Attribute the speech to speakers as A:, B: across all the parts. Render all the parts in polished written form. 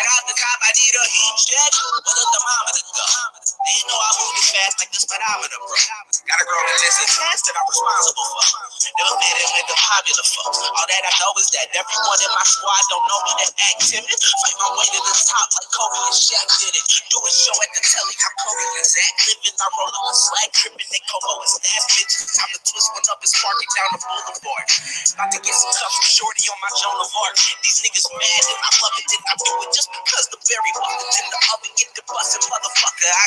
A: off the top, I need a heat check. Where the thermometer go? They know I move this fast like the speedometer, bro. Gotta grow the list of tasks that I'm responsible for. Never fit in with the popular folks. All that I know is that everyone in my squad don't know me to act timid. Fight my way to the top like Kobe and Shaq did it. Do a show at the telly, I'm Kobe and Zach living. I roll up a slack, tripping they Kobo and staff bitches. Time to twist one up and spark it down the boulevard. About to get some cuffs from Shorty on my Joan of Arc. These niggas mad and I love it, then I do it just because the berry buckets in the oven get the bustin' motherfucker. I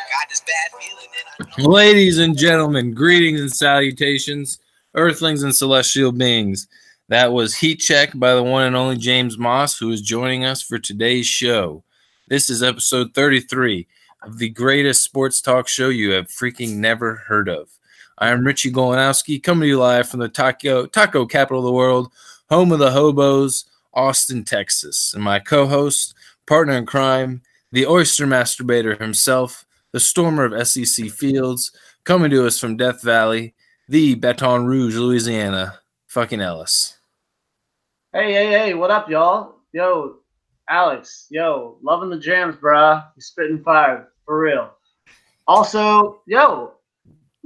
A: got this bad feeling that I know.
B: Ladies and gentlemen, greetings and salutations, earthlings and celestial beings. That was Heat Check by the one and only James Moss, who is joining us for today's show. This is episode 33 of the greatest sports talk show you have freaking never heard of. I am Richie Golanowski, coming to you live from the taco capital of the world, home of the hobos, Austin, Texas. And my co-host, partner in crime, the oyster masturbator himself, the stormer of SEC Fields, coming to us from Death Valley, the Baton Rouge, Louisiana, fucking Ellis.
C: Hey, what up, y'all? Yo, Alex, loving the jams, bruh. You spitting fire, for real. Also, we've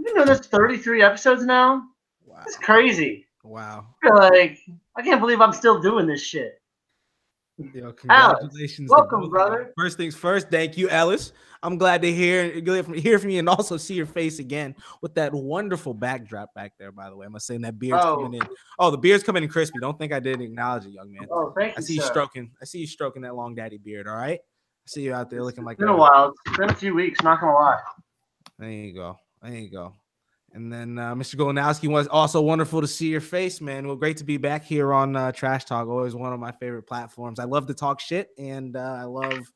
C: been doing this 33 episodes now. Wow. It's crazy.
D: Wow.
C: I can't believe I'm still doing this shit.
D: Yo, congratulations.
C: Alex, welcome, brother.
D: First things first, thank you, Ellis. I'm glad to hear from you and also see your face again with that wonderful backdrop back there, by the way. I must say that beard's coming in. Oh, the beard's coming in crispy. Don't think I didn't acknowledge it, young man.
C: Oh, thank you,
D: I see you stroking that long daddy beard, all right? I see you out there looking like
C: that. It's been a while. It's been a few weeks, not gonna lie.
D: There you go. And then Mr. Golanowski, was also wonderful to see your face, man. Well, great to be back here on Trash Talk. Always one of my favorite platforms. I love to talk shit, and I love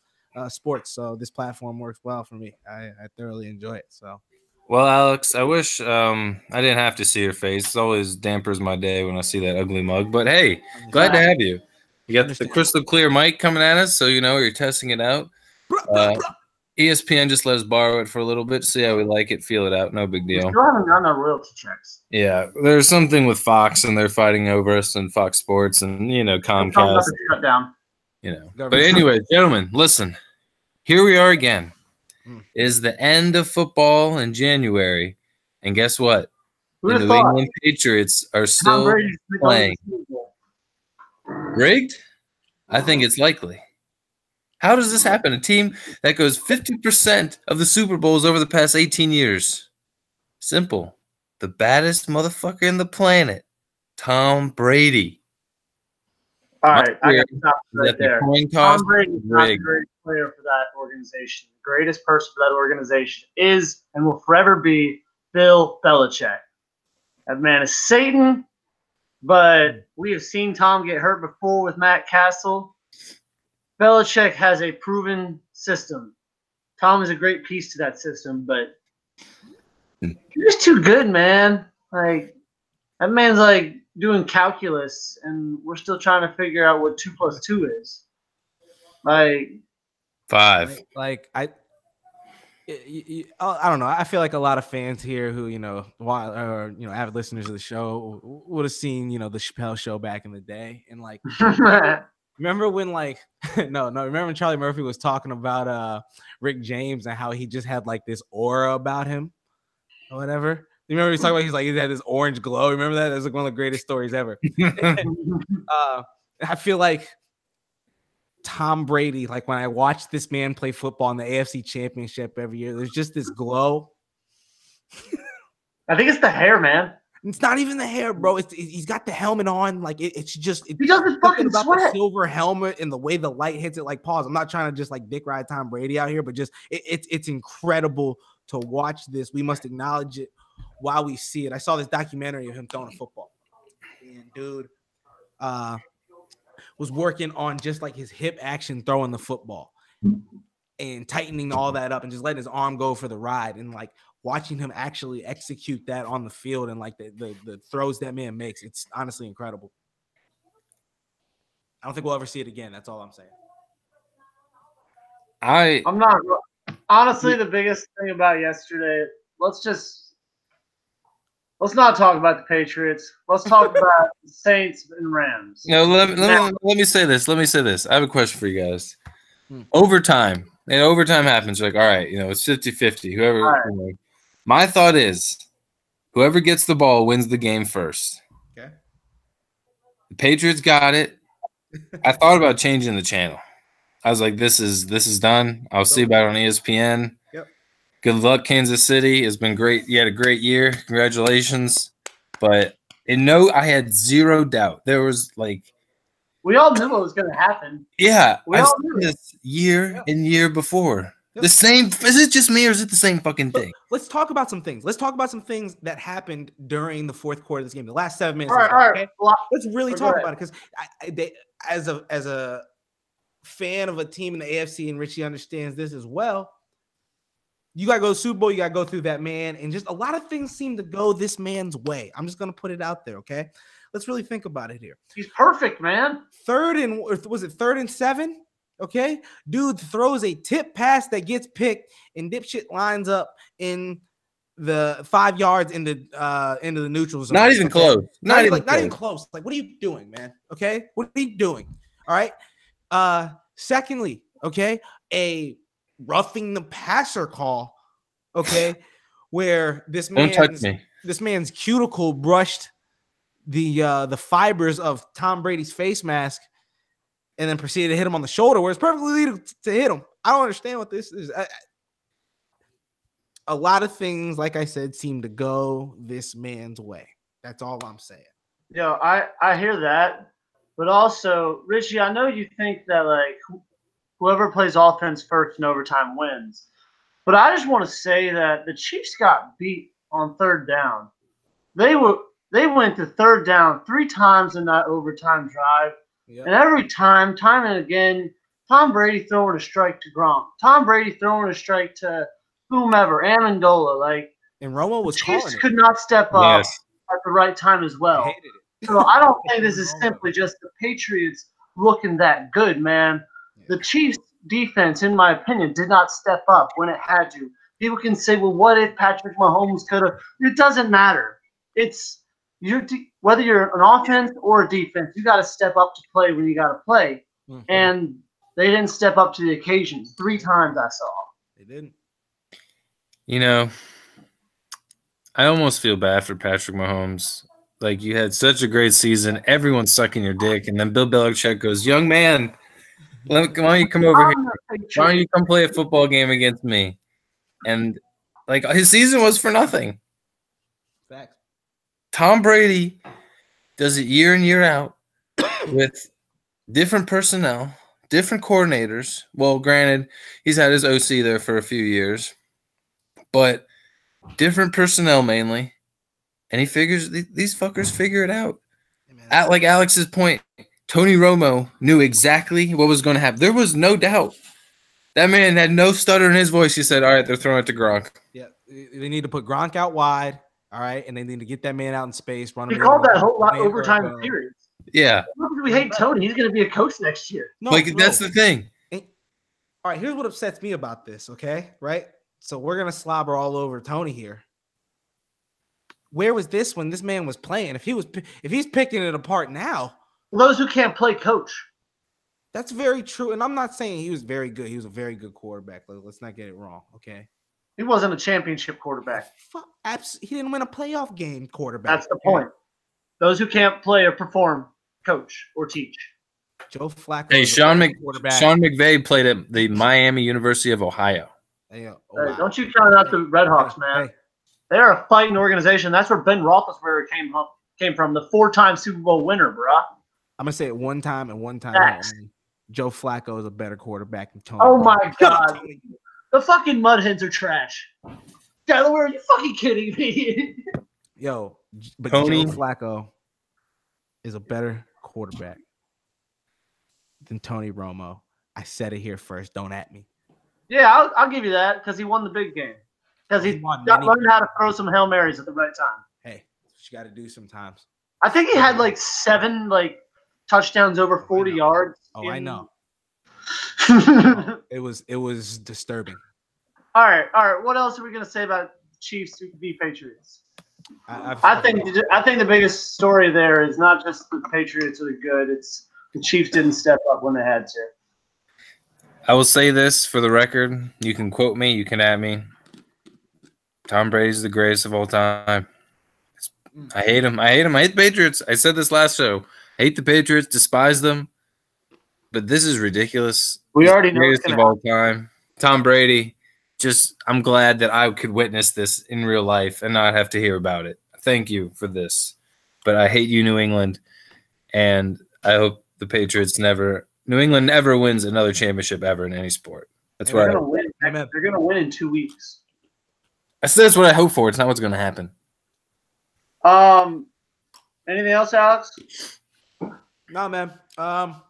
D: sports. So this platform works well for me. I thoroughly enjoy it. So,
B: well, Alex, I wish I didn't have to see your face. It always dampers my day when I see that ugly mug. But hey, glad to have you. You got the crystal clear mic coming at us, so you know you're testing it out. ESPN just let us borrow it for a little bit, see how we like it, feel it out. No big deal.
C: We still haven't gotten our royalty checks.
B: Yeah, there's something with Fox, and they're fighting over us, and Fox Sports, and Comcast.
C: Shut down.
B: But anyway, gentlemen, listen. Here we are again. It is the end of football in January, and guess what? The New England Patriots are still playing. Rigged? I think it's likely. How does this happen? A team that goes 50% of the Super Bowls over the past 18 years. Simple. The baddest motherfucker in the planet, Tom Brady.
C: All right, I got to stop right there.
B: Tom
C: Brady is not the greatest player for that organization. The greatest person for that organization is and will forever be Bill Belichick. That man is Satan, but we have seen Tom get hurt before with Matt Castle. Belichick has a proven system. Tom is a great piece to that system, but you're just too good, man. Like, that man's like doing calculus, and we're still trying to figure out what 2 + 2 is. Like
B: 5.
D: I don't know. I feel like a lot of fans here who avid listeners of the show would have seen the Chappelle Show back in the day, and like. Remember when remember when Charlie Murphy was talking about Rick James and how he just had like this aura about him or whatever? You remember he was talking about he had this orange glow? Remember that? That's like one of the greatest stories ever. I feel like Tom Brady, like when I watch this man play football in the AFC Championship every year, there's just this glow.
C: I think it's the hair, man.
D: It's not even the hair, bro. He's got the helmet on. Like it's just
C: he doesn't fucking
D: about
C: sweat.
D: The silver helmet and the way the light hits it. Like, pause. I'm not trying to just like dick ride Tom Brady out here, but just it's incredible to watch this. We must acknowledge it while we see it. I saw this documentary of him throwing a football, and dude was working on just like his hip action throwing the football. and tightening all that up and just letting his arm go for the ride and like watching him actually execute that on the field and like the throws that man makes. It's honestly incredible. I don't think we'll ever see it again. That's all I'm saying.
C: I'm not honestly the biggest thing about yesterday. Let's not talk about the Patriots. Let's talk about the Saints and Rams.
B: No, let me say this. Let me say this. I have a question for you guys. Overtime. And overtime happens. You're like, all right, it's 50-50. Whoever. Right. My thought is, whoever gets the ball wins the game first.
D: Okay.
B: The Patriots got it. I thought about changing the channel. I was like, this is done. I'll see about it on ESPN.
D: Yep.
B: Good luck, Kansas City. It's been great. You had a great year. Congratulations. But I had zero doubt. There was like
C: we all knew what was going to happen.
B: Yeah, I've seen this year and year before. Yep. The same. Is it just me or is it the same fucking thing?
D: Let's talk about some things. Let's talk about some things that happened during the fourth quarter of this game. The last 7 minutes.
C: All right.
D: Okay? Let's really talk about it because as a fan of a team in the AFC, and Richie understands this as well. You got to go to the Super Bowl. You got to go through that man. And just a lot of things seem to go this man's way. I'm just going to put it out there, okay? Let's really think about it here.
C: He's perfect, man.
D: Third and 7? Okay? Dude throws a tip pass that gets picked, and dipshit lines up in the 5 yards into the neutral zone.
B: Not even close.
D: Not even close. Like, what are you doing, man? Okay? What are you doing? All right? Secondly, okay, a roughing the passer call, okay, where this man's cuticle brushed the fibers of Tom Brady's face mask and then proceeded to hit him on the shoulder where it's perfectly legal to hit him. I don't understand what this is. A lot of things, like I said, seem to go this man's way. That's all I'm saying.
C: Yo, I hear that. But also, Richie, I know you think that like whoever plays offense first in overtime wins. But I just want to say that the Chiefs got beat on third down. They went to third down 3 times in that overtime drive. Yep. And every time and again, Tom Brady throwing a strike to Gronk. Tom Brady throwing a strike to whomever, Amendola. And
D: Romo was calling it.
C: Chiefs could not step up at the right time as well.
D: I hated it.
C: So I don't think this is simply just the Patriots looking that good, man. The Chiefs defense, in my opinion, did not step up when it had to. People can say, well, what if Patrick Mahomes could have? It doesn't matter. It's whether you're an offense or a defense, you got to step up to play when you got to play. Mm-hmm. And they didn't step up to the occasion. 3 times I saw.
D: They didn't.
B: I almost feel bad for Patrick Mahomes. Like, you had such a great season. Everyone's sucking your dick. And then Bill Belichick goes, young man, why don't you come over here? Why don't you come play a football game against me? And, like, his season was for nothing.
D: Facts.
B: Tom Brady does it year in, year out with different personnel, different coordinators. Well, granted, he's had his OC there for a few years. But different personnel mainly. And he figures these fuckers figure it out. At like Alex's point, Tony Romo knew exactly what was going to happen. There was no doubt. That man had no stutter in his voice. He said, all right, they're throwing it to Gronk.
D: Yeah, they need to put Gronk out wide, all right, and they need to get that man out in space.
C: He called that whole lot overtime period.
B: Yeah.
C: We hate Tony. He's going to be a coach next year.
B: That's the thing.
D: All right, here's what upsets me about this, okay, right? So we're going to slobber all over Tony here. Where was this when this man was playing? If he's picking it apart now,
C: those who can't play coach.
D: That's very true. And I'm not saying he was very good. He was a very good quarterback. Let's not get it wrong, okay?
C: He wasn't a championship quarterback.
D: He didn't win a playoff game quarterback.
C: That's the point. Those who can't play or perform, coach or teach.
D: Joe Flacco.
B: Hey, Sean McVay played at the Miami University of Ohio.
C: Hey, don't you count out the Red Hawks, man. Hey. They're a fighting organization. That's where Ben Roethlisberger came from, the 4-time Super Bowl winner, bro.
D: I'm going to say it one time and one time only. Joe Flacco is a better quarterback than Tony.
C: Oh, my God. The fucking Mudhens are trash. Delaware, are you fucking kidding me?
D: Yo, but Tony Joe Flacco is a better quarterback than Tony Romo. I said it here first. Don't at me.
C: Yeah, I'll give you that because he won the big game. Because he learned how to throw some Hail Marys at the right time.
D: Hey, you got to do sometimes.
C: I think he had like 7 touchdowns over 40 yards.
D: I know. It was disturbing.
C: All right. What else are we gonna say about Chiefs v Patriots? I think the biggest story there is not just the Patriots are good; it's the Chiefs didn't step up when they had to.
B: I will say this for the record. You can quote me. You can at me. Tom Brady's the greatest of all time. I hate him. I hate the Patriots. I said this last show. I hate the Patriots. Despise them. But this is ridiculous.
C: We already know
B: greatest of all time. Tom Brady. I'm glad that I could witness this in real life and not have to hear about it. Thank you for this. But I hate you, New England. And I hope the Patriots New England never wins another championship ever in any sport. That's what
C: they're going to win in 2 weeks.
B: That's what I hope for. It's not what's going to happen.
C: Anything else, Alex?
D: No, man.
C: Now,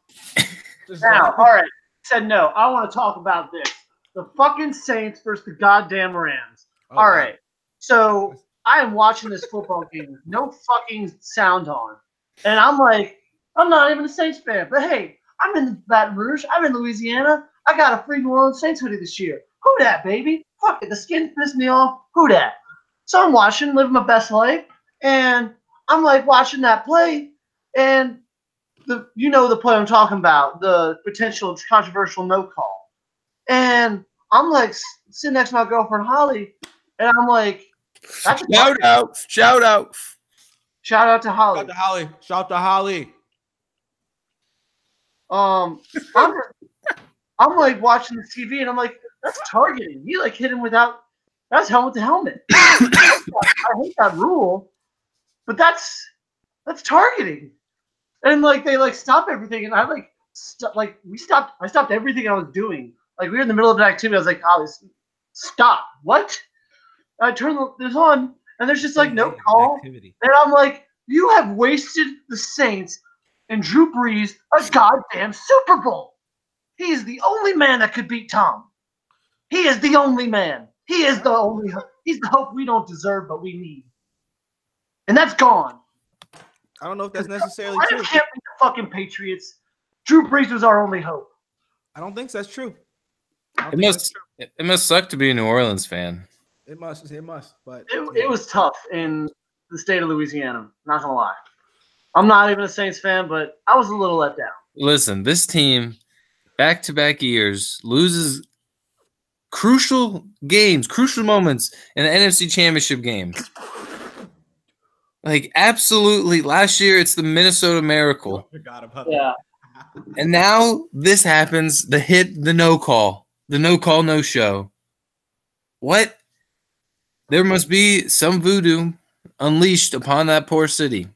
C: all right. Said no. I want to talk about this. The fucking Saints versus the goddamn Rams. All right. So I am watching this football game with no fucking sound on. And I'm like, I'm not even a Saints fan. But hey, I'm in Baton Rouge. I'm in Louisiana. I got a free New Orleans Saints hoodie this year. Who dat, baby? Fuck it. The skin pissed me off. Who dat? So I'm watching, living my best life. And I'm like watching that play. And the play I'm talking about, the potential controversial no call. And I'm like sitting next to my girlfriend Holly, and I'm like,
B: Shout out to Holly.
D: Shout out to Holly.
C: I'm like watching the TV, and I'm like, that's targeting. He hit him that's helmet to helmet. I hate that rule, but that's targeting. And they stop everything, and I stopped everything I was doing. We were in the middle of an activity. I was like, Holly, stop. What? I turn this on, and there's just no call. Activity. And I'm like, you have wasted the Saints and Drew Brees a goddamn Super Bowl. He is the only man that could beat Tom. He is the only man. He is the only. He's the hope we don't deserve, but we need. And that's gone.
D: I don't know if that's necessarily true.
C: I can't beat the fucking Patriots. Drew Brees was our only hope.
D: I don't think that's true.
B: It must suck to be a New Orleans fan.
D: It must, but
C: it was tough in the state of Louisiana. Not gonna lie, I'm not even a Saints fan, but I was a little let down.
B: Listen, this team, back-to-back years, loses crucial games, crucial moments in the NFC Championship game. Absolutely. Last year, it's the Minnesota Miracle.
D: Forgot about
C: that.
B: And now this happens. The no call, no show. What? There must be some voodoo unleashed upon that poor city.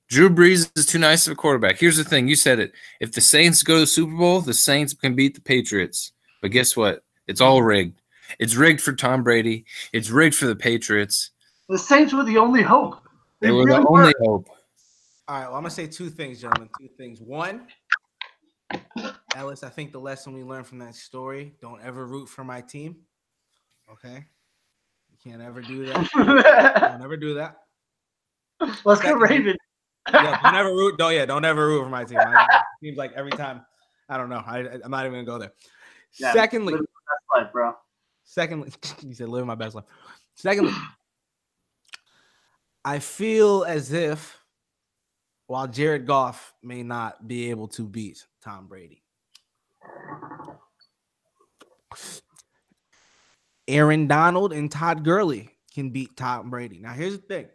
B: Drew Brees is too nice of a quarterback. Here's the thing. You said it. If the Saints go to the Super Bowl, the Saints can beat the Patriots. But guess what? It's all rigged. It's rigged for Tom Brady. It's rigged for the Patriots.
C: The Saints were the only hope.
B: They were the only hope.
D: All right, well, I'm going to say 2 things, gentlemen. 2 things. One, Ellis, I think the lesson we learned from that story, don't ever root for my team. Okay? You can't ever do that. Don't ever do that.
C: Let's go Ravens.
D: Don't ever root for my team. Seems like every time, I don't know. I'm not even going to go there.
C: Yeah,
D: Secondly,
C: live my best life, bro.
D: Secondly, you said live my best life. Secondly, I feel as if while Jared Goff may not be able to beat Tom Brady, Aaron Donald and Todd Gurley can beat Tom Brady. Now, here's the thing.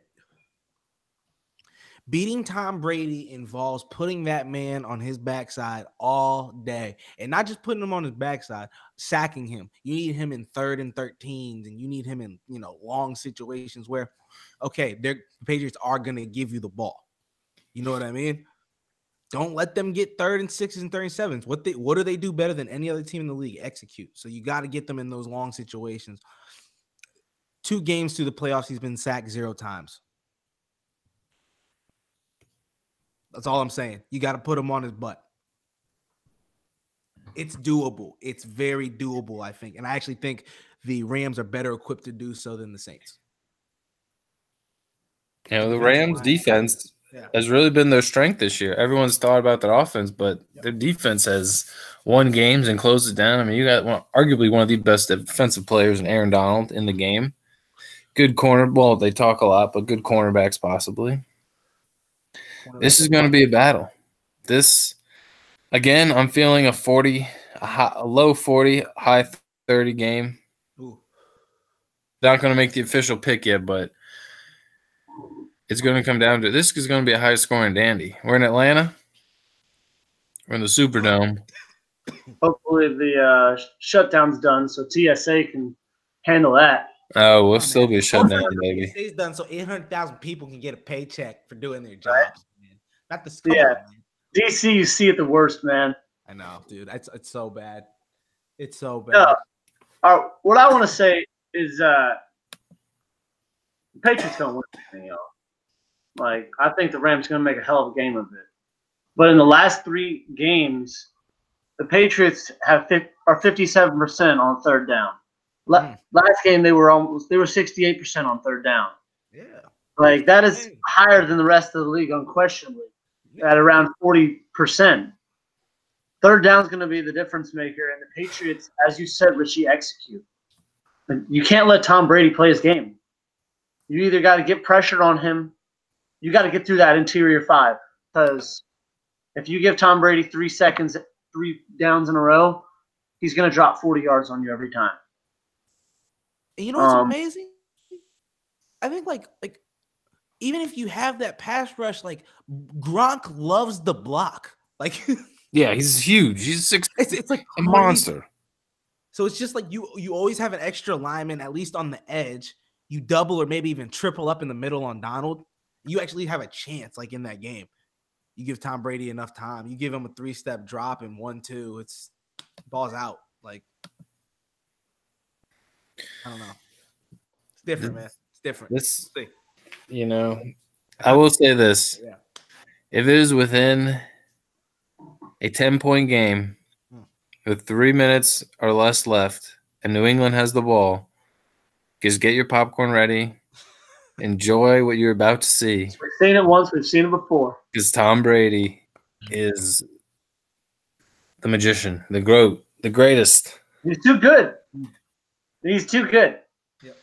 D: Beating Tom Brady involves putting that man on his backside all day. And not just putting him on his backside, sacking him. You need him in 3rd and 13s, and you need him in, long situations where, okay, the Patriots are going to give you the ball. You know what I mean? Don't let them get 3rd and 6s and 37s. What do they do better than any other team in the league? Execute. So you got to get them in those long situations. 2 games through the playoffs, he's been sacked 0 times. That's all I'm saying. You got to put him on his butt. It's doable. It's very doable, I think. And I actually think the Rams are better equipped to do so than the Saints.
B: You know, the Rams defense has really been their strength this year. Everyone's thought about their offense, but their defense has won games and closed it down. I mean, you got arguably one of the best defensive players in Aaron Donald in the game. Good corner. Well, they talk a lot, but good cornerbacks possibly. This is going to be a battle. This, again, I'm feeling a low 40, high 30 game.
D: Ooh.
B: Not going to make the official pick yet, but it's going to come down to this is going to be a high scoring dandy. We're in Atlanta. We're in the Superdome.
C: Hopefully the shutdown's done so TSA can handle that.
B: Oh, we'll still be shut down, baby.
D: TSA's done so 800,000 people can get a paycheck for doing their jobs, man. Not the school.
C: Yeah. DC, you see it the worst, man.
D: I know, dude. It's so bad. It's so bad.
C: No. What I want to say is the Patriots don't win anything, y'all. Like, I think the Rams are going to make a hell of a game of it. But in the last 3 games, the Patriots are 57% on third down. Last game they were 68% on third down. Yeah. Like, that is higher than the rest of the league, unquestionably, at around 40%. Third down is going to be the difference maker, and the Patriots, as you said, Richie, execute. You can't let Tom Brady play his game. You either got to get pressured on him, you got to get through that interior 5, because if you give Tom Brady 3 seconds, 3 downs in a row, he's going to drop 40 yards on you every time.
D: And you know what's amazing? I think like even if you have that pass rush, like Gronk loves the block. Like
B: yeah, he's huge. He's 6'.
D: It's like
B: a monster.
D: So it's just like you always have an extra lineman, at least on the edge. You double or maybe even triple up in the middle on Donald. You actually have a chance, like in that game. You give Tom Brady enough time. You give him a 3-step drop and 1-2. It's ball's out. Like, I don't know. It's different, man. It's different.
B: You know, I will say this. Yeah. If it is within a 10-point game with 3 minutes or less left and New England has the ball, just get your popcorn ready. Enjoy what you're about to see.
C: We've seen it once. We've seen it before.
B: Because Tom Brady is the magician, the greatest.
C: He's too good. He's too good.
D: Yep.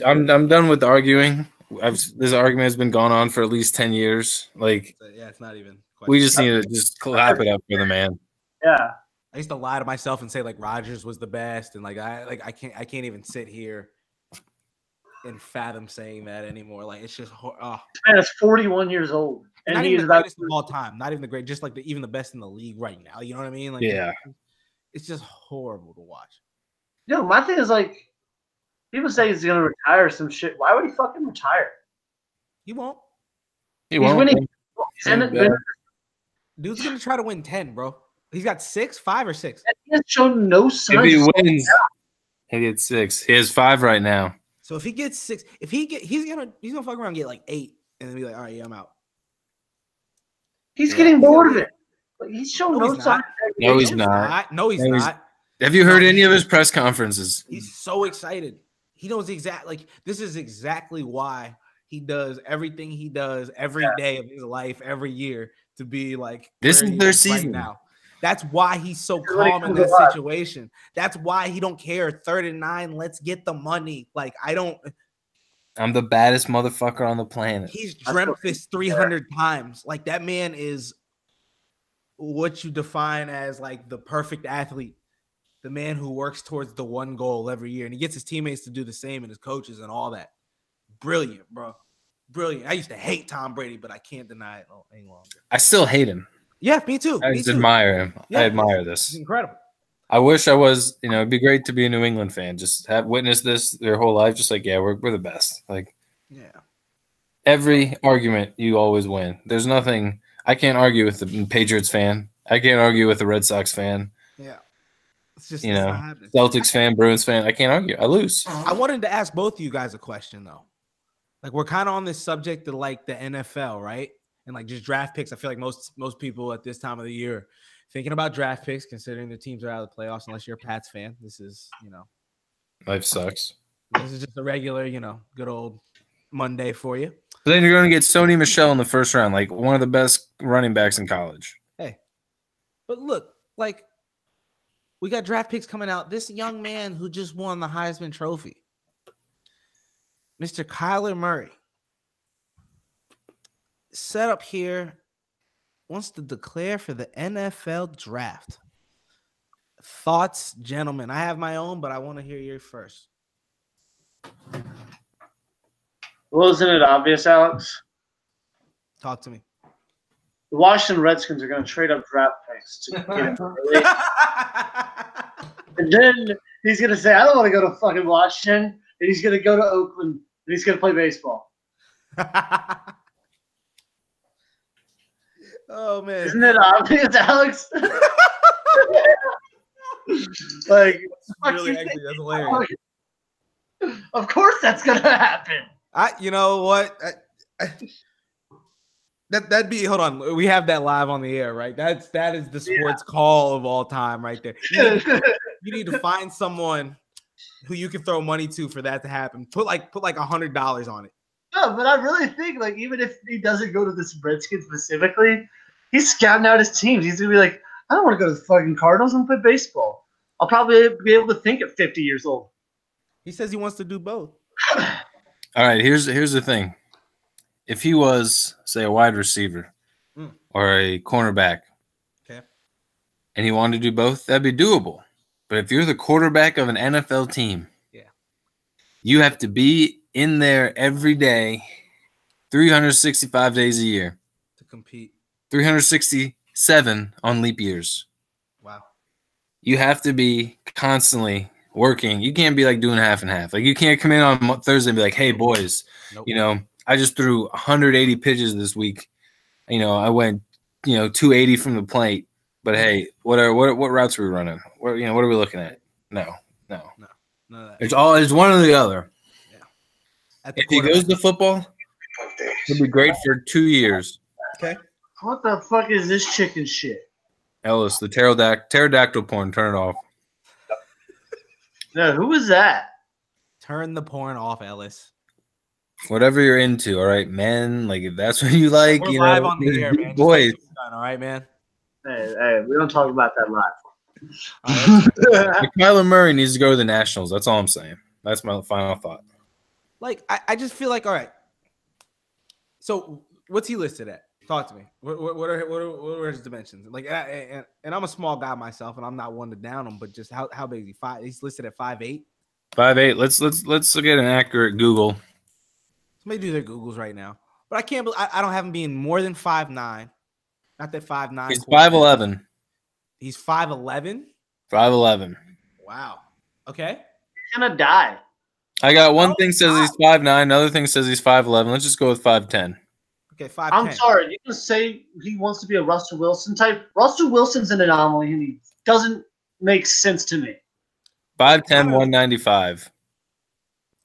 B: I'm done with arguing. This argument has been going on for at least 10 years. Like,
D: yeah, it's not even.
B: We just need to just clap it up for the man.
C: Yeah.
D: I used to lie to myself and say like Rodgers was the best, and I can't even sit here and fathom saying that anymore. Like, it's just man,
C: it's 41 years old,
D: and not even the greatest of all time. Not even the great, just like even the best in the league right now. You know what I mean? Like,
B: yeah,
D: it's just horrible to watch.
C: Yo, my thing is like, people say he's gonna retire some shit. Why would he fucking retire?
D: He won't.
C: He's winning.
D: Dude's gonna try to win 10, bro. He's got 5 or 6.
C: And he has shown no signs.
B: If he wins, he gets 6. He has 5 right now.
D: So if he gets 6, he's gonna fuck around and get like 8, and then be like, all right, yeah, I'm out.
C: He's getting bored of it. He's shown no signs.
B: No, he's not.
D: No, he's not.
B: Have you heard any of his press conferences?
D: He's so excited. He knows this is exactly why he does everything he does every day of his life, every year, to be like,
B: this is their season
D: right now. That's why he's so calm in this situation. That's why he don't care. 3rd and 9, let's get the money. Like,
B: I'm the baddest motherfucker on the planet.
D: He's dreamt this 300 times. Like, that man is what you define as like the perfect athlete. The man who works towards the one goal every year. And he gets his teammates to do the same and his coaches and all that. Brilliant, bro. Brilliant. I used to hate Tom Brady, but I can't deny it any longer.
B: I still hate him.
D: Yeah, me too.
B: I just admire him.
D: Yeah,
B: I admire this.
D: It's incredible.
B: I wish I was, it'd be great to be a New England fan. Just have witnessed this their whole life. Just like, yeah, we're the best. Like,
D: yeah.
B: Every argument you always win. There's nothing. I can't argue with the Patriots fan. I can't argue with the Red Sox fan.
D: Yeah. It's just,
B: Celtics fan, Bruins fan. I can't argue. I lose.
D: I wanted to ask both of you guys a question, though. Like, we're kind of on this subject of like the NFL, right? And like just draft picks. I feel like most people at this time of the year thinking about draft picks, considering the teams are out of the playoffs, unless you're a Pats fan. This is,
B: Life sucks.
D: this is just a regular, good old Monday for you.
B: But then you're going to get Sony Michel in the first round, like one of the best running backs in college.
D: Hey, but look, like, we got draft picks coming out. This young man who just won the Heisman Trophy, Mr. Kyler Murray, set up here, wants to declare for the NFL draft. Thoughts, gentlemen? I have my own, but I want to hear yours first.
C: Well, isn't it obvious, Alex?
D: Talk to me.
C: The Washington Redskins are going to trade up draft picks to get him early. And then he's going to say, I don't want to go to fucking Washington. And he's going to go to Oakland. And he's going to play baseball.
D: Oh, man.
C: Isn't it obvious, Alex? Like,
D: Really, actually, that's hilarious.
C: Of course that's going to happen.
D: You know what? That'd be, hold on. We have that live on the air, right? That is the sports call of all time right there. You need to find someone who you can throw money to for that to happen. Put like $100 on it.
C: No, but I really think, like, even if he doesn't go to the Redskins specifically, he's scouting out his teams. He's gonna be like, I don't want to go to the fucking Cardinals and play baseball. I'll probably be able to think at 50 years old.
D: He says he wants to do both.
B: All right, here's the thing. If he was, say, a wide receiver or a cornerback,
D: okay,
B: and he wanted to do both, that'd be doable. But if you're the quarterback of an NFL team, you have to be in there every day, 365 days a year.
D: To compete.
B: 367 on leap years.
D: Wow.
B: You have to be constantly working. You can't be like doing half and half. Like, you can't come in on Thursday and be like, hey, boys,
D: nope.
B: I just threw 180 pitches this week. I went, 280 from the plate. But hey, what routes are we running? What are we looking at? No. It's one or the other.
D: Yeah.
B: If he goes to football, it'll be great for 2 years.
D: Okay.
C: What the fuck is this chicken shit?
B: Ellis, the pterodactyl porn, turn it off.
C: No, who was that?
D: Turn the porn off, Ellis.
B: Whatever you're into, all right, men. Like, if that's what you like,
D: We're live on the air, man.
B: Boys.
D: All right, man.
C: Hey, we don't talk about that live.
B: Kyler Murray needs to go to the Nationals. That's all I'm saying. That's my final thought.
D: Like, I just feel like, all right. So, what's he listed at? Talk to me. What are his dimensions? Like, and I'm a small guy myself, and I'm not one to down him, but just how big is he? He's listed at 5'8".
B: 5'8". Let's get an accurate Google.
D: Somebody do their Googles right now. But I can't. I don't have him being more than 5'9". Not that 5'9".
B: He's 5'11".
D: He's 5'11".
B: 5'11".
D: Wow. Okay.
C: He's gonna die.
B: I got one thing says he's 5'9". Another thing says he's 5'11". Let's just go with 5'10".
D: Okay, 5'10".
C: I'm sorry. You can say he wants to be a Russell Wilson type. Russell Wilson's an anomaly, and he doesn't make sense to me.
B: 5'10", 195.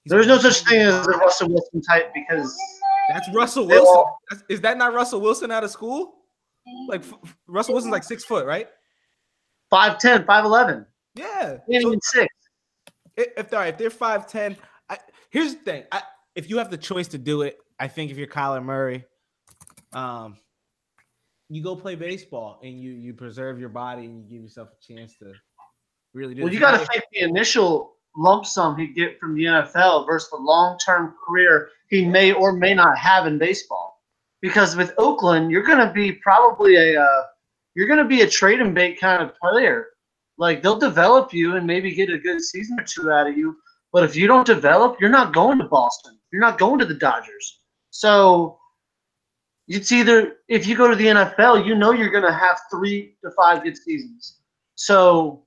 C: There's no such thing as a Russell Wilson type because
D: that's Russell Wilson. Is that not Russell Wilson out of school? Like, Russell Wilson's like 6 foot, right?
C: 5'10", 5'11".
D: Yeah.
C: Even 6.
D: If they're 5'10", here's the thing. If you have the choice to do it, I think if you're Kyler Murray, you go play baseball and you preserve your body and you give yourself a chance to really do it.
C: Well, you got to think the initial lump sum he'd get from the NFL versus the long-term career he may or may not have in baseball. Because with Oakland, you're going to be probably a trade and bait kind of player. Like, they'll develop you and maybe get a good season or two out of you. But if you don't develop, you're not going to Boston. You're not going to the Dodgers. So it's either, if you go to the NFL, you know you're going to have 3 to 5 good seasons. So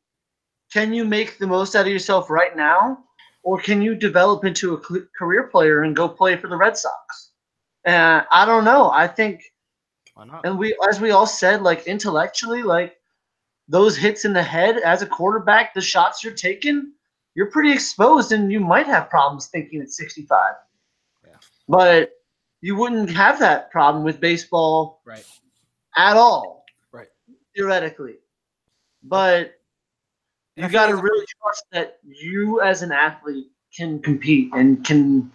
C: can you make the most out of yourself right now? Or can you develop into a career player and go play for the Red Sox? And I don't know. I think,
D: why not?
C: and as we all said, like, intellectually, like, those hits in the head as a quarterback, the shots you're taking, you're pretty exposed, and you might have problems thinking at 65.
D: Yeah.
C: But you wouldn't have that problem with baseball
D: right
C: at all.
D: Right.
C: Theoretically. but
D: And I
C: you
D: feel
C: got to
D: like
C: really trust that you as an athlete can compete and can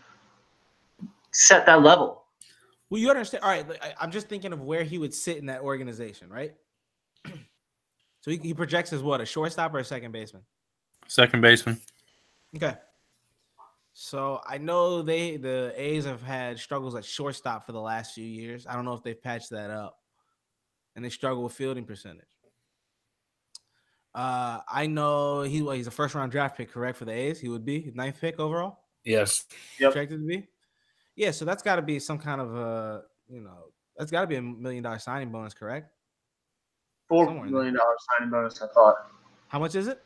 C: set that level.
D: Well, you understand. All right, I'm just thinking of where he would sit in that organization, right? So he projects as what, a shortstop or a second baseman?
B: Second baseman.
D: Okay. So I know the A's have had struggles at shortstop for the last few years. I don't know if they've patched that up, and they struggle with fielding percentage. I know he's a first round draft pick, correct, for the A's? He would be 9th pick overall.
B: Yes.
C: Yep.
D: Projected to be. Yeah, so that's got to be some kind of that's got to be $1 million signing bonus, correct?
C: $4 million signing bonus, I thought.
D: How much is it?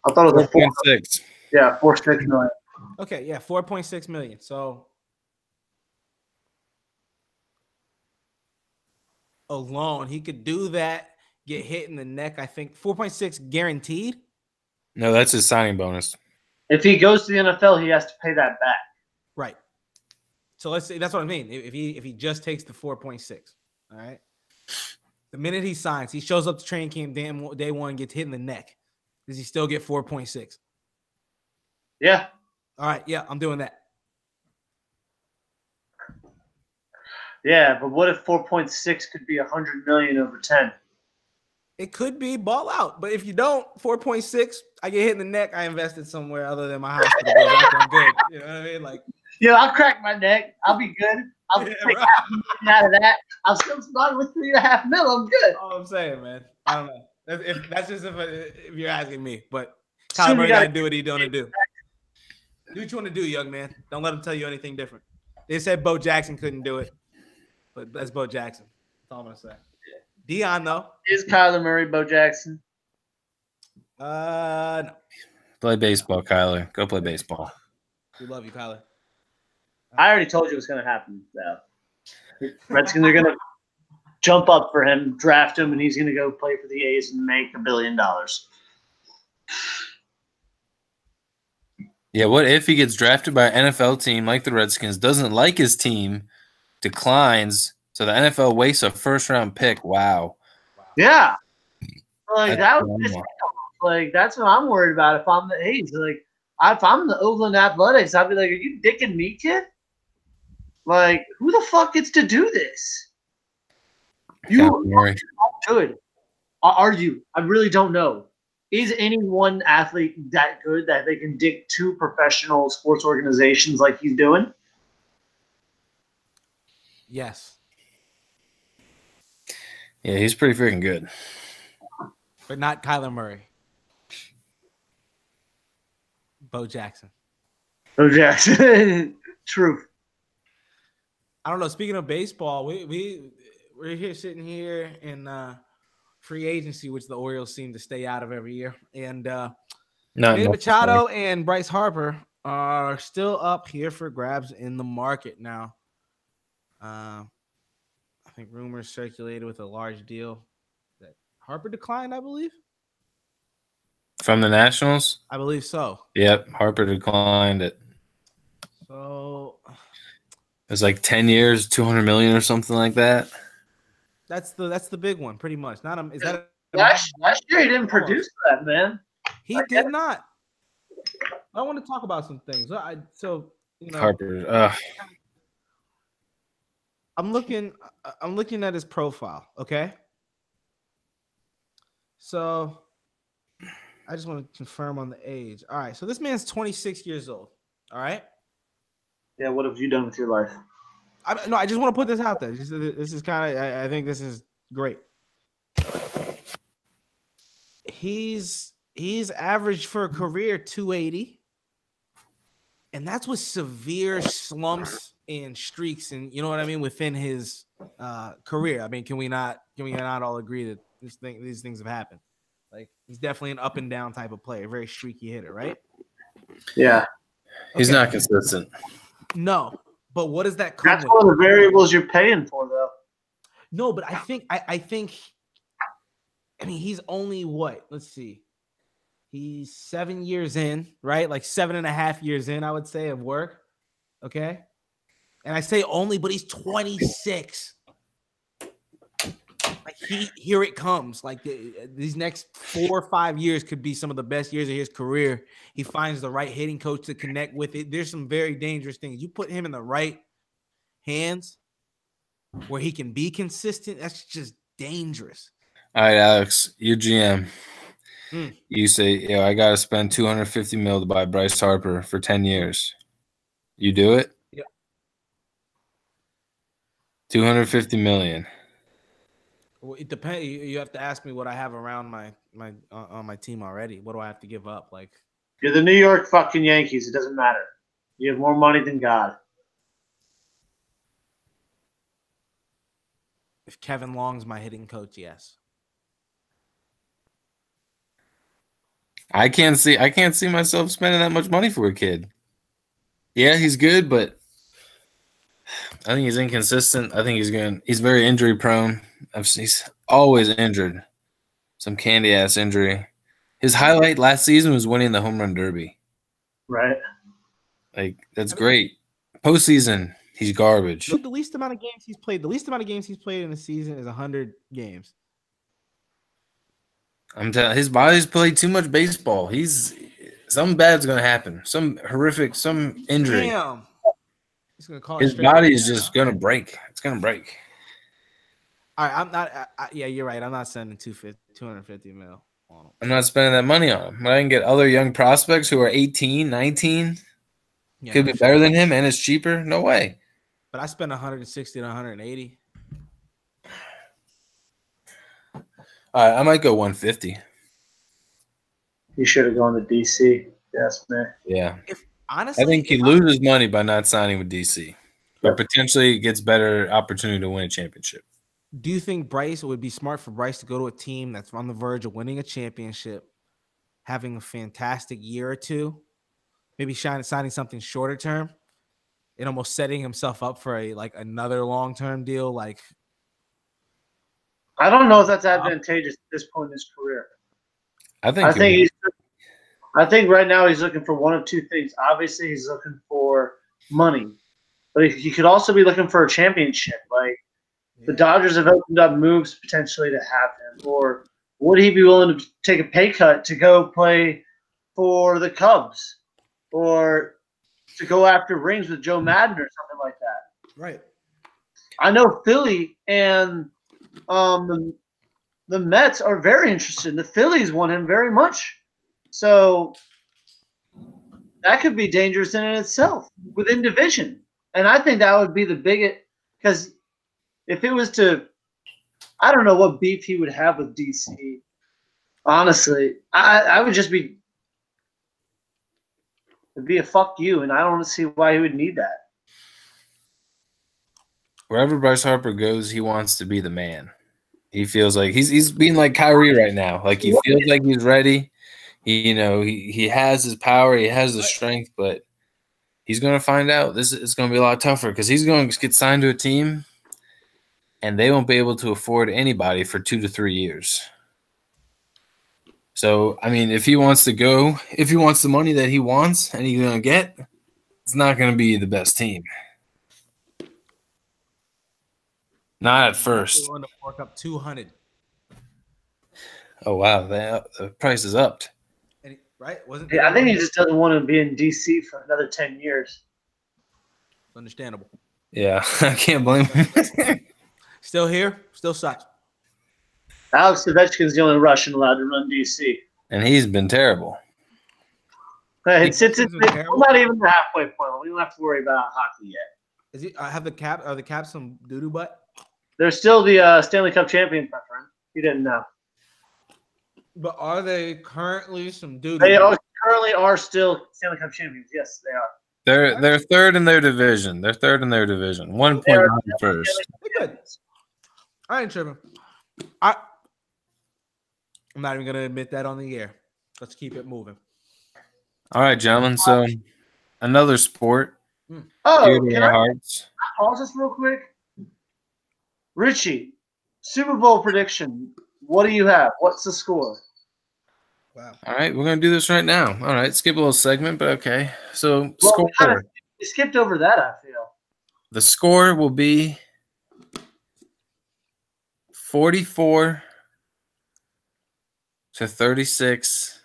C: I thought it was
B: 4.6.
C: Yeah, 4.6 million.
D: Okay, yeah, 4.6 million. So alone, he could do that, get hit in the neck. I think 4.6 guaranteed.
B: No, that's his signing bonus.
C: If he goes to the NFL, he has to pay that back.
D: Right. So let's say that's what I mean. If he just takes the 4.6, all right. The minute he signs, he shows up to training camp day one, gets hit in the neck. Does he still get 4.6?
C: Yeah.
D: All right. Yeah, I'm doing that.
C: Yeah, but what if 4.6 could be 100 million over 10?
D: It could be ball out, but if you don't, 4.6, I get hit in the neck. I invested somewhere other than my hospital bills. I'm good. You know what I mean? Like,
C: yeah, I'll crack my neck. I'll be good. I'll take $500,000 out of that. I'll still start with $3.5 million. I'm good.
D: all I'm saying, man. I don't know. If you're asking me, but Kyler Murray got to do what he's going to do. Do what you want to do, young man. Don't let him tell you anything different. They said Bo Jackson couldn't do it, but that's Bo Jackson. That's all I'm gonna say. Deion, though,
C: is Kyler Murray Bo Jackson?
D: No.
B: Play baseball, Kyler. Go play baseball.
D: We love you, Kyler.
C: I already told you what's going to happen. Redskins are going to jump up for him, draft him, and he's going to go play for the A's and make $1 billion.
B: Yeah, what if he gets drafted by an NFL team like the Redskins, doesn't like his team, declines, so the NFL wastes a first-round pick? Wow.
C: Yeah. Like, that was like, that's what I'm worried about if I'm the A's. Like, if I'm the Oakland Athletics, I'd be like, are you dicking me, kid? Like, who the fuck gets to do this? You are good. Are you? I really don't know. Is any one athlete that good that they can dick two professional sports organizations like he's doing?
D: Yes.
B: Yeah, he's pretty freaking good.
D: But not Kyler Murray. Bo Jackson.
C: Bo Jackson. Truth.
D: I don't know. Speaking of baseball, we're here sitting here in free agency, which the Orioles seem to stay out of every year. And Machado and Bryce Harper are still up here for grabs in the market now. I think rumors circulated with a large deal that Harper declined, I believe.
B: From the Nationals?
D: I believe so.
B: Yep, Harper declined it.
D: So
B: it was like 10 years, $200 million or something like that.
D: That's the big one, pretty much. Is that
C: last year he didn't produce that, man.
D: He did not. I want to talk about some things.
B: Harper.
D: I'm looking at his profile, okay? So I just want to confirm on the age. All right, so this man's 26 years old. All right.
C: Yeah, what have you done with your life?
D: I just want to put this out there. This is kind of, I think this is great. He's averaged for a career 280, and that's with severe slumps and streaks, and you know what I mean, within his career. I mean, can we not all agree that these things have happened? Like, he's definitely an up and down type of player, very streaky hitter, right?
C: Yeah,
B: he's not consistent.
D: No, but what does that come
C: That's
D: with?
C: one of the variables you're paying for, though.
D: No, but I think. I mean, he's only what? Let's see. He's 7 years in, right? Like 7.5 years in, I would say, of work. Okay. And I say only, but he's 26. Like, here it comes. Like these next 4 or 5 years could be some of the best years of his career. He finds the right hitting coach to connect with it. There's some very dangerous things. You put him in the right hands where he can be consistent. That's just dangerous.
B: All right, Alex, your GM. You say, I got to spend $250 million to buy Bryce Harper for 10 years. You do it?
D: Yeah.
B: $250 million.
D: Well, it depends. You have to ask me what I have around on my team already. What do I have to give up? Like,
C: you're the New York fucking Yankees. It doesn't matter. You have more money than God.
D: If Kevin Long's my hitting coach, yes.
B: I can't see myself spending that much money for a kid. Yeah, he's good, but I think he's inconsistent. I think he's very injury prone. He's always injured. Some candy ass injury. His highlight last season was winning the home run derby.
C: Right.
B: Like, that's great. Postseason, he's garbage.
D: Look, the least amount of games he's played in a season is 100 games.
B: I'm telling his body's played too much baseball. Something bad's gonna happen. Some injury.
D: Damn. He's gonna call
B: his body is just gonna break. It's gonna break.
D: All right, I'm not. Yeah, you're right. I'm not sending 250 mil on him.
B: I'm not spending that money on him. When I can get other young prospects who are 18, 19, could be better than him, and it's cheaper. No way.
D: But I spent 160 to 180.
B: All right, I might go 150.
C: You should have gone to DC. Yes, man.
B: Yeah.
D: Honestly,
B: I think he loses money by not signing with DC, but potentially gets better opportunity to win a championship.
D: Do you think it would be smart for Bryce to go to a team that's on the verge of winning a championship, having a fantastic year or two, maybe signing something shorter term, and almost setting himself up for another long-term deal? Like,
C: I don't know if that's advantageous at this point in his career. I think right now he's looking for one of two things. Obviously, he's looking for money, but he could also be looking for a championship. Like, the Dodgers have opened up moves potentially to have him, or would he be willing to take a pay cut to go play for the Cubs, or to go after rings with Joe Madden or something like that?
D: Right.
C: I know Philly and the Mets are very interested. The Phillies want him very much. So that could be dangerous in itself within division. And I think that would be the biggest, because if it was to, I don't know what beef he would have with DC. Honestly, I would just be, it'd be a fuck you, and I don't see why he would need that.
B: Wherever Bryce Harper goes, he wants to be the man. He feels like he's being like Kyrie right now. Like, he feels like he's ready. He has his power, he has the strength, but he's going to find out this is going to be a lot tougher because he's going to get signed to a team, and they won't be able to afford anybody for 2 to 3 years. So, I mean, if he wants the money that he wants and he's going to get, it's not going to be the best team. Not at first.
D: They want to fork up 200.
B: Oh wow, the price is upped.
D: Right?
C: I think he just doesn't want to be in DC for another 10 years.
D: Understandable.
B: Yeah, I can't blame him.
D: Still here, still sucks.
C: Alex Ovechkin's the only Russian allowed to run DC.
B: And he's been terrible.
C: We're not even the halfway point. We don't have to worry about hockey yet.
D: Are the Caps some doo-doo butt?
C: They're still the Stanley Cup champions, my friend. You didn't know.
D: But are they currently some doo-doo?
C: They currently are still Stanley Cup champions. Yes, they are.
B: They're third in their division. 1 point behind first.
D: Good. I ain't tripping. I'm not even gonna admit that on the air. Let's keep it moving.
B: All right, gentlemen. So another sport.
C: Oh, can I pause this real quick? Richie, Super Bowl prediction. What do you have? What's the score?
D: Wow.
B: All right, we're going to do this right now. All right, skip a little segment, but okay. So, score.
C: We skipped over that, I feel.
B: The score will be 44-36.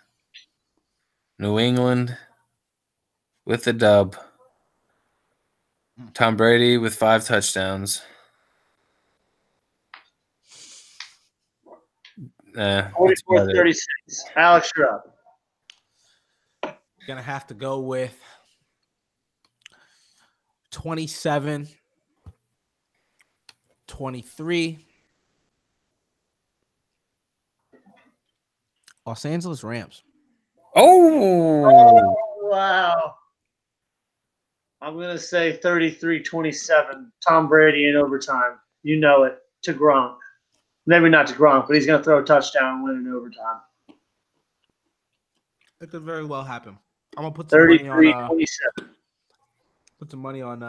B: New England with the dub. Tom Brady with 5 touchdowns.
C: 44-36. Alex, you're up.
D: Gonna have to go with 27-23. Los Angeles Rams.
B: Oh,
C: Wow. I'm going to say 33-27. Tom Brady in overtime. You know it. To Gronk. Maybe not to Gronk, but he's going to throw a touchdown and win in overtime.
D: It could very well happen. I'm gonna put some money on
C: 33-27.
D: put some money on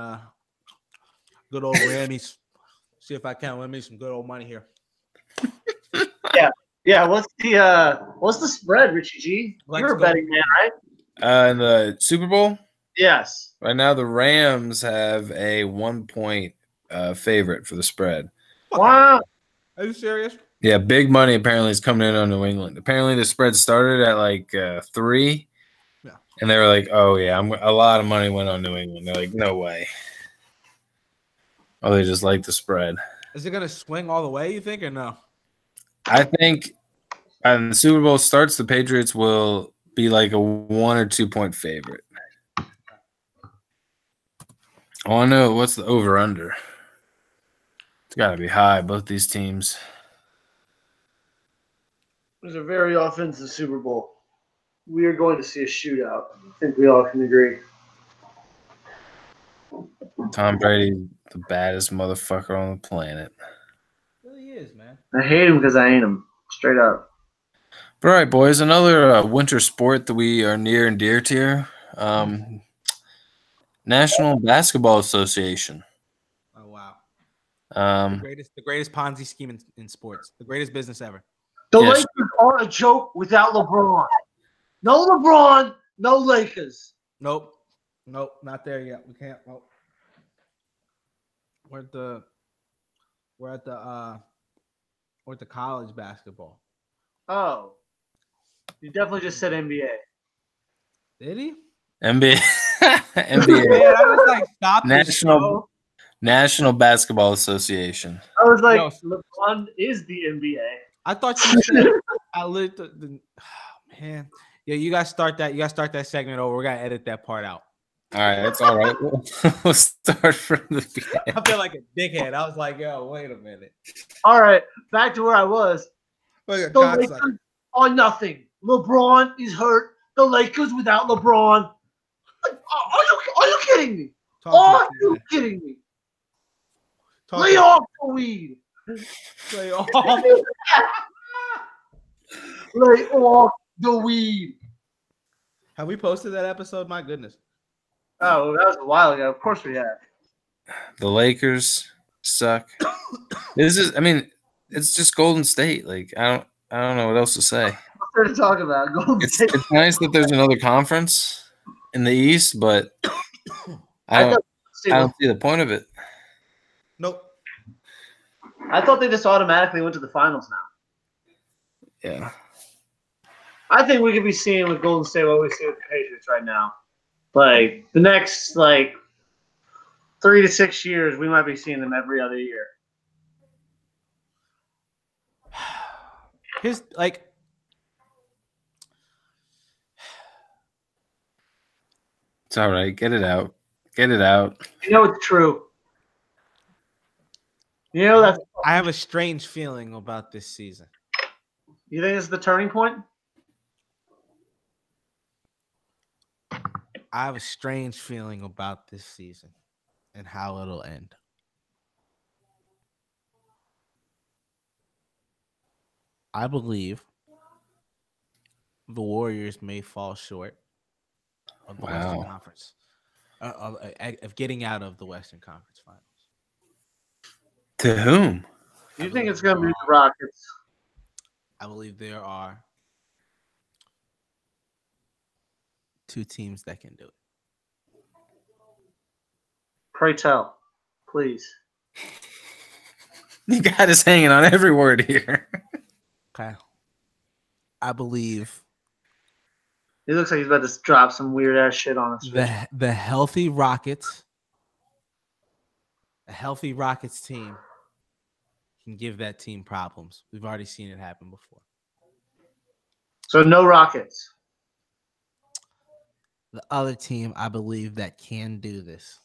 D: good old Rammies. See if I can win me some good old money here.
C: Yeah, what's the spread, Richie G? You're a betting man, right?
B: In the Super Bowl?
C: Yes.
B: Right now, the Rams have a 1-point favorite for the spread.
C: Wow.
D: Are you serious?
B: Yeah, big money apparently is coming in on New England. Apparently, the spread started at like 3.
D: Yeah.
B: And they were like, oh, yeah, a lot of money went on New England. They're like, no way. Oh, they just like the spread.
D: Is it going to swing all the way, you think, or no?
B: I think when the Super Bowl starts, the Patriots will be like a 1 or 2 point favorite. I want to know what's the over-under. It's got to be high, both these teams.
C: It was a very offensive Super Bowl. We are going to see a shootout. I think we all can agree.
B: Tom Brady, the baddest motherfucker on the planet.
D: Really is, man.
C: I hate him because I ain't him. Straight up.
B: All right, boys. Another winter sport that we are near and dear to. National Basketball Association.
D: Oh wow.
B: Um,
D: The greatest Ponzi scheme in sports. The greatest business ever.
C: The
B: Yes.
C: Lakers are a joke without LeBron. No LeBron, no Lakers.
D: Nope, not there yet. We can't. Nope. We're at the college basketball.
C: Oh. You definitely just said NBA.
D: Did he?
B: NBA.
D: Man,
B: NBA.
D: I just like stopped this show.
B: National Basketball Association.
C: I was like,
D: Yo.
C: LeBron is the NBA.
D: I thought you said I lived the oh, man. Yeah, you guys start that. You guys start that segment over. We gotta edit that part out.
B: All right, that's all right. We'll start from the beginning.
D: I feel like a dickhead. I was like, yo, wait a minute.
C: All right, back to where I was.
D: Look
C: The Lakers are nothing. LeBron is hurt. The Lakers without LeBron. Like, are you kidding me? Are you kidding me? Lay off the weed.
D: Lay off.
C: Lay off the weed.
D: Have we posted that episode? My goodness.
C: Oh, that was a while ago. Of course we have.
B: The Lakers suck. It's just Golden State. Like I don't know what else to say.
C: What's there to talk about? Golden State.
B: It's nice that there's another conference in the East, but I don't see the point of it.
D: Nope.
C: I thought they just automatically went to the finals now.
B: Yeah.
C: I think we could be seeing with Golden State what we see with the Patriots right now. Like the next 3 to 6 years, we might be seeing them every other year.
D: It's
B: all right. Get it out.
C: You know it's true. You know that.
D: I have a strange feeling about this season.
C: You think it's the turning point?
D: I have a strange feeling about this season and how it'll end. I believe the Warriors may fall short of the Western Conference, of getting out of the Western Conference Finals.
B: To whom?
C: You think it's going to be the Rockets?
D: I believe there are 2 teams that can do it.
C: Pray tell, please.
B: You got us hanging on every word here.
D: Okay. I believe
C: He looks like he's about to drop some weird ass shit on us.
D: the healthy Rockets, a healthy Rockets team can give that team problems. We've already seen it happen before.
C: So no Rockets.
D: The other team, I believe, that can do this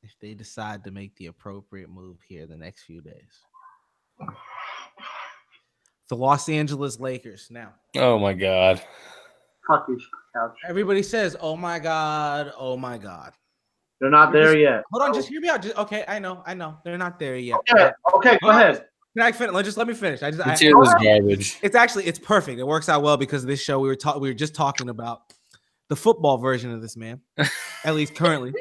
D: if they decide to make the appropriate move here the next few days. The Los Angeles Lakers. Now,
B: Oh my God.
C: Fuck you, couch.
D: everybody says, "Oh my God, oh my God."
C: They're not there yet.
D: Hold on, just hear me out. Okay, I know, they're not there yet.
C: Okay, go ahead.
D: Can I finish? Let me finish.
B: Let's hear this garbage.
D: It's perfect. It works out well because of this show we were just talking about the football version of this man, at least currently.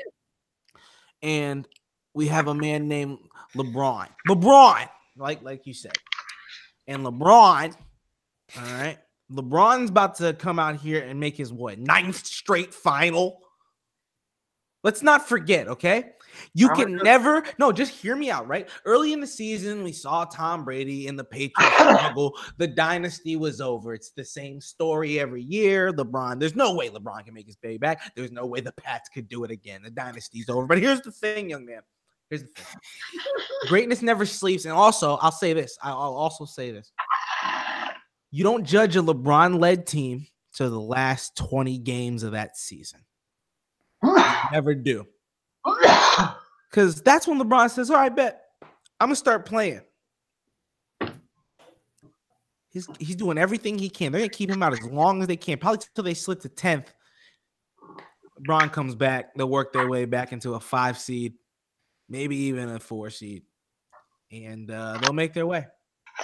D: And we have a man named LeBron. Like you said. And LeBron, all right. LeBron's about to come out here and make his ninth straight final. Let's not forget, okay? You can never, just hear me out, right? Early in the season, we saw Tom Brady and the Patriots struggle. The dynasty was over. It's the same story every year. LeBron, there's no way LeBron can make his baby back. There's no way the Pats could do it again. The dynasty's over. But here's the thing, young man. Here's the thing. Greatness never sleeps. And also, I'll say this. I'll also say this. You don't judge a LeBron-led team to the last 20 games of that season. You never do. Because that's when LeBron says, all right, bet. I'm going to start playing. He's doing everything he can. They're going to keep him out as long as they can. Probably until they slip to 10th. LeBron comes back. They'll work their way back into a 5 seed, maybe even a 4 seed. And they'll make their way.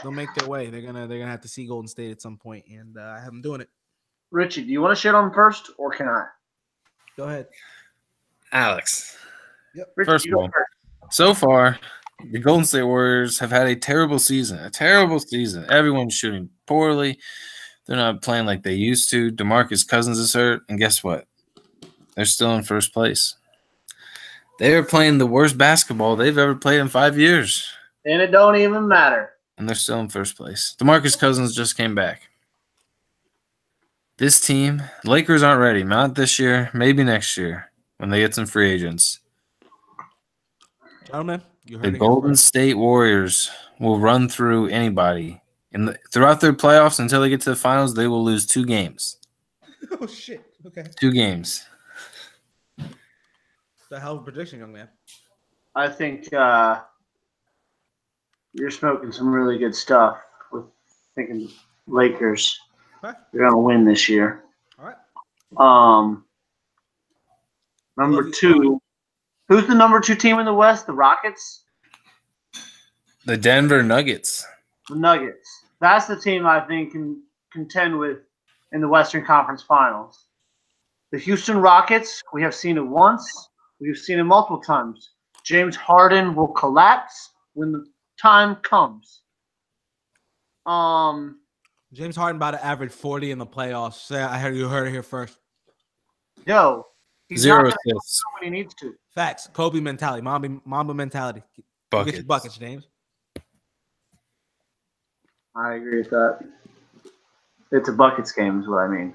D: They're gonna have to see Golden State at some point, and I have them doing it.
C: Richie, do you want to shit on him first, or can I?
D: Go ahead,
B: Alex.
C: Yep. Richie,
B: First of all, so far, the Golden State Warriors have had a terrible season. Everyone's shooting poorly. They're not playing like they used to. DeMarcus Cousins is hurt, and guess what? They're still in first place. They are playing the worst basketball they've ever played in 5 years.
C: And it don't even matter.
B: And they're still in first place. DeMarcus Cousins just came back. This team, Lakers aren't ready. Not this year, maybe next year when they get some free agents.
D: Gentlemen, you heard
B: the Golden State Warriors will run through anybody. Throughout their playoffs until they get to the finals, they will lose 2 games.
D: Oh, shit. Okay.
B: 2 games.
D: The hell of a prediction, young man.
C: I think you're smoking some really good stuff with thinking Lakers.
D: Okay.
C: They're going to win this year.
D: All right.
C: Number 2. Who's the number 2 team in the West? The Rockets?
B: The Denver Nuggets.
C: The Nuggets. That's the team I think can contend with in the Western Conference Finals. The Houston Rockets, we have seen it once. We've seen it multiple times. James Harden will collapse when the time comes.
D: James Harden about to average 40 in the playoffs. You heard it here first.
C: Yo, he's
B: 0
C: not gonna
B: assists.
C: when he needs to.
D: Facts. Kobe mentality. Mamba mentality.
B: Buckets.
D: Get your buckets, James.
C: I agree with that. It's a buckets game is what I mean.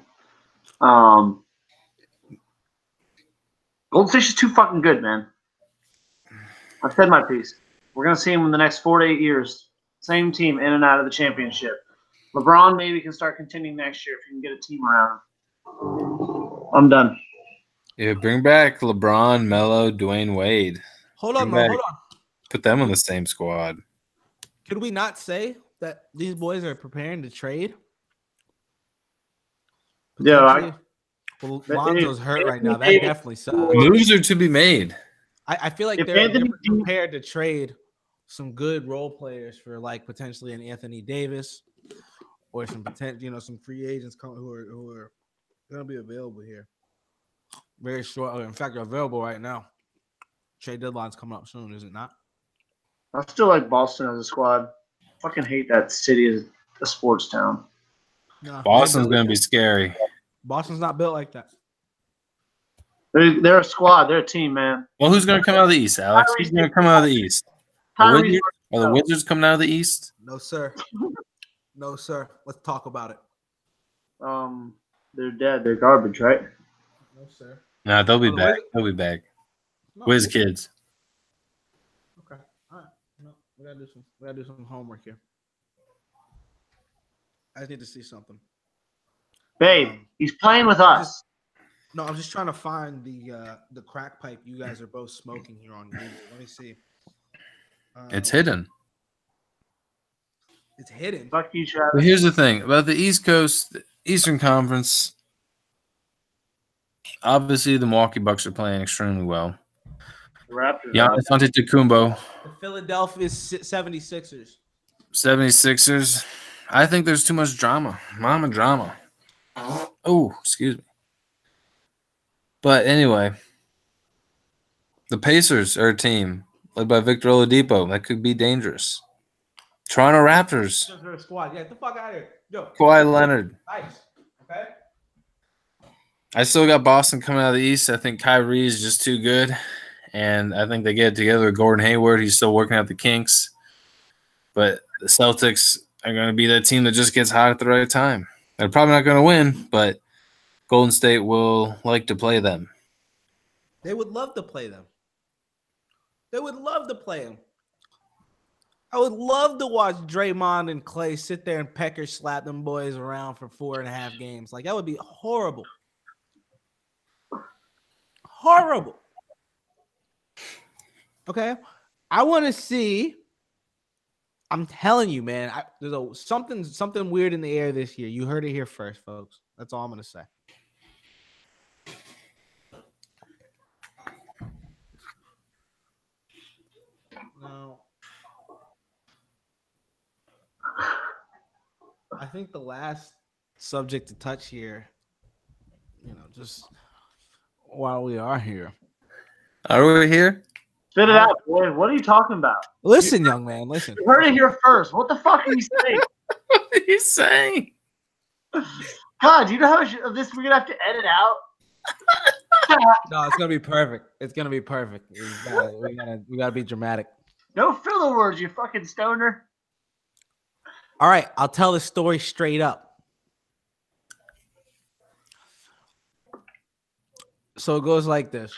C: Golden State's just too fucking good, man. I've said my piece. We're going to see him in the next 4 to 8 years. Same team in and out of the championship. LeBron maybe can start contending next year if you can get a team around him. I'm done.
B: Yeah, bring back LeBron, Melo, Dwayne Wade.
D: Hold on.
B: Put them on the same squad.
D: Could we not say that these boys are preparing to trade?
C: Yeah,
D: well, Lonzo's hurt right now. That definitely sucks.
B: Moves are to be made.
D: I feel like they're prepared to trade some good role players for like potentially an Anthony Davis or some potential, some free agents who are going to be available here very short. In fact, they're available right now. Trade deadline's coming up soon, is it not?
C: I still like Boston as a squad. Fucking hate that city as a sports town.
D: No,
B: Boston's going to be scary.
D: Boston's not built like that.
C: They're a squad. They're a team, man.
B: Well, who's going to come out of the East, Alex? Who's going to come out of the East? Are the Wizards coming out of the East?
D: No, sir. No, sir. Let's talk about it.
C: They're dead. They're garbage, right?
D: No, sir.
B: Nah, they'll be
D: the
B: back.
D: Wizards-
B: They'll be back.
D: No.
B: Wiz kids.
D: Okay. All right. No, we gotta do some homework here. I just need to see something.
C: Babe, he's playing with us.
D: No, I'm just trying to find the crack pipe you guys are both smoking here on Google. Let me see.
B: It's hidden.
D: It's hidden.
C: Fuck you,
B: But
C: Travis.
B: here's the thing about the East Coast, Eastern Conference. Obviously, the Milwaukee Bucks are playing extremely well.
C: The Raptors.
B: Giannis Antetokounmpo,
D: The Philadelphia 76ers.
B: 76ers. I think there's too much drama. Mama drama. Oh, excuse me. But anyway, the Pacers are a team led by Victor Oladipo. That could be dangerous. Toronto Raptors.
D: Squad. Yeah, get the fuck out of here. Yo.
B: Kawhi Leonard.
D: Nice. Okay.
B: I still got Boston coming out of the East. I think Kyrie is just too good. And I think they get it together with Gordon Hayward. He's still working out the kinks. But the Celtics are going to be that team that just gets hot at the right time. They're probably not going to win, but Golden State will like to play them.
D: They would love to play them. They would love to play them. I would love to watch Draymond and Clay sit there and pecker slap them boys around for 4.5 games. Like, that would be horrible. Horrible. Okay? I want to see. I'm telling you, man. There's something weird in the air this year. You heard it here first, folks. That's all I'm going to say. Now, I think the last subject to touch here, just while we are here.
B: Are we here?
C: Spit it out, boy. What are you talking about?
D: Listen, young man, listen.
C: You heard it here first. What the fuck are you saying?
B: What are you saying?
C: God, do you know how much of this we're going to have to edit out?
D: No, it's gonna be perfect. It's gonna be perfect. We gotta be dramatic.
C: No filler words, you fucking stoner.
D: All right, I'll tell the story straight up. So it goes like this.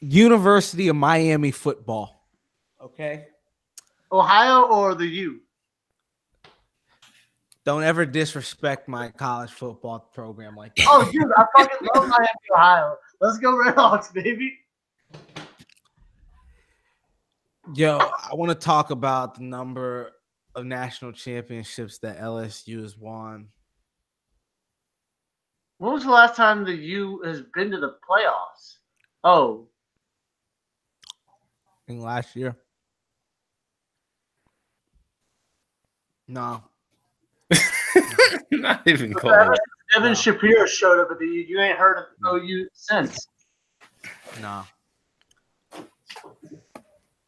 D: University of Miami football. Okay.
C: Ohio or the U?
D: Don't ever disrespect my college football program like that.
C: Oh, dude, I fucking love Miami, Ohio. Let's go Red Hawks, baby.
D: Yo, I want to talk about the number of national championships that LSU has won.
C: When was the last time the U has been to the playoffs? Oh.
D: I think last year. No.
B: Not even close.
C: Evan Shapiro showed up at the U. You ain't heard of OU since.
D: No.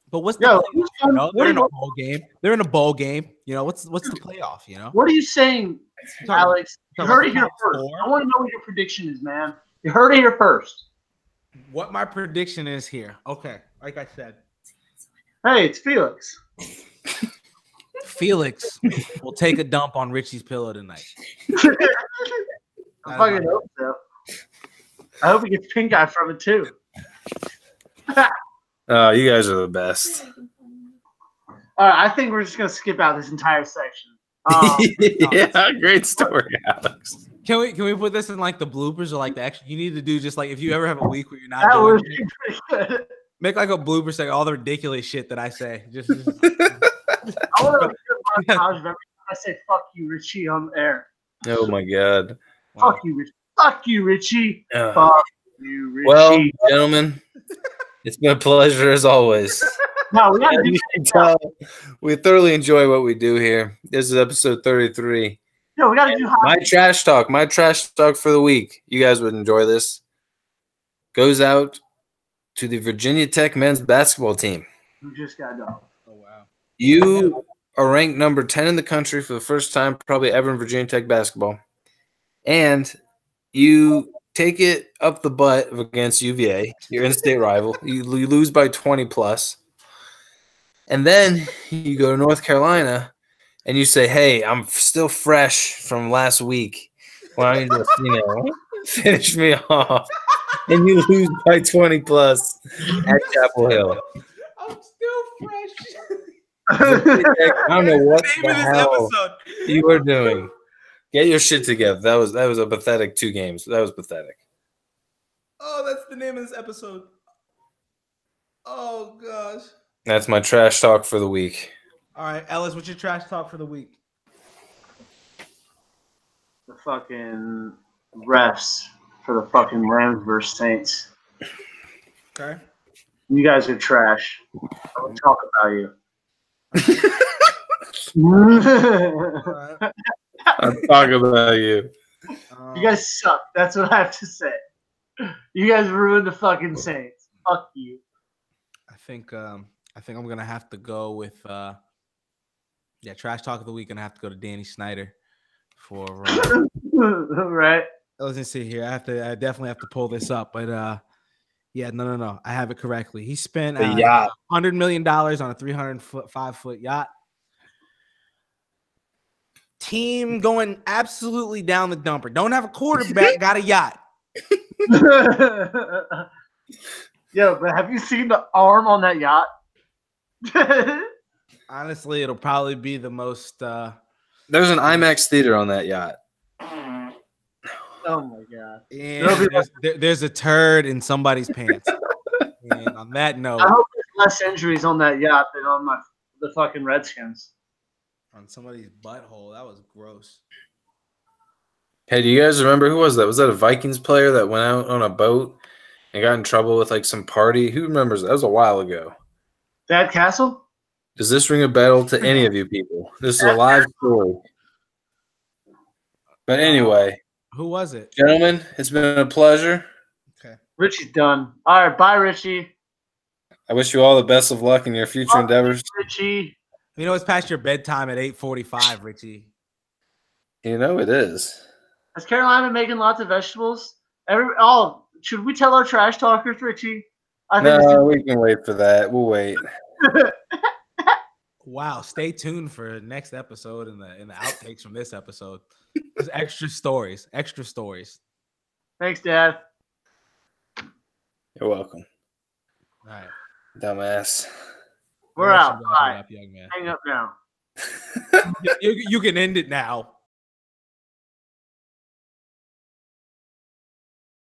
D: But what's
C: Yo,
D: the they're in a bowl game. They're in a bowl game. What's the playoff,
C: What are you saying, Alex? You heard it here first. I want to know what your prediction is, man. You heard it here first.
D: What my prediction is here. Okay, like I said.
C: Hey, it's Felix.
D: Felix will take a dump on Richie's pillow tonight.
C: I fucking hope so. I hope he gets pink eye from it too.
B: Oh, you guys are the best.
C: All right, I think we're just gonna skip out this entire section.
B: Yeah, great story, Alex.
D: Can we put this in like the bloopers or like the action? You need to do just like if you ever have a week where you're not
C: That
D: doing
C: was
D: it,
C: pretty good.
D: make like a blooper say all the ridiculous shit that I say. Just
C: I want to montage of every time I say "fuck you, Richie" on air.
B: Oh my God.
C: Fuck you, Richie. Fuck you, Richie.
B: Uh,
C: Fuck you, Richie.
B: Well, gentlemen, it's been a pleasure as always.
C: No, we gotta do
B: You can tell we thoroughly enjoy what we do here. This is episode 33.
C: no, we gotta do
B: My
C: hockey.
B: trash talk for the week. You guys would enjoy this. Goes out to the Virginia Tech men's basketball team.
C: We just got done.
D: oh wow.
B: You are ranked number 10 in the country for the first time probably ever in Virginia Tech basketball. And you take it up the butt against UVA, your in-state rival. You lose by 20 plus. And then you go to North Carolina and you say, hey, I'm still fresh from last week. Why don't you just, finish me off? And you lose by 20 plus at Chapel Hill.
D: I'm still fresh.
B: I don't know what the hell you were doing. Get your shit together. That was a pathetic 2 games. That was pathetic.
D: Oh, that's the name of this episode. Oh gosh.
B: That's my trash talk for the week.
D: All right, Ellis, what's your trash talk for the week?
C: The fucking refs for the fucking Rams versus Saints.
D: Okay.
C: You guys are trash. I'll talk about you.
D: All right.
B: I'm talking about you.
C: You guys suck. That's what I have to say. You guys ruined the fucking Saints. Fuck you.
D: I think I'm gonna have to go with trash talk of the week. Gonna have to go to Danny Snyder for
C: right.
D: I was gonna sit here. I definitely have to pull this up, but no. I have it correctly. He spent $100 million on a 305-foot yacht. Team going absolutely down the dumper. Don't have a quarterback, got a yacht.
C: Yo, but have you seen the arm on that yacht?
D: Honestly, it'll probably be the most.
B: There's an IMAX theater on that yacht.
C: Oh my god!
D: And there's a turd in somebody's pants. And on that note,
C: I hope there's less injuries on that yacht than on the fucking Redskins.
D: On somebody's butthole, that was gross.
B: Hey, do you guys remember who was that? Was that a Vikings player that went out on a boat and got in trouble with like some party? Who remembers that? That was a while ago.
C: Thad Castle?
B: Does this ring a bell to any of you people? This is a live story. But anyway,
D: who was it?
B: Gentlemen, it's been a pleasure.
D: Okay.
C: Richie's done. All right, bye, Richie.
B: I wish you all the best of luck in your future endeavors.
C: Richie.
D: You know it's past your bedtime at 8:45, Richie.
B: You know it is.
C: Has Carolina making lots of vegetables? Should we tell our trash talkers, Richie?
B: No, we can wait for that. We'll wait.
D: Wow, stay tuned for next episode and the outtakes from this episode. There's extra stories.
C: Thanks, Dad.
B: You're welcome.
D: All right.
B: Dumbass.
C: We're out. Bye.
D: Up, young man.
C: Hang up now.
D: You can end it now.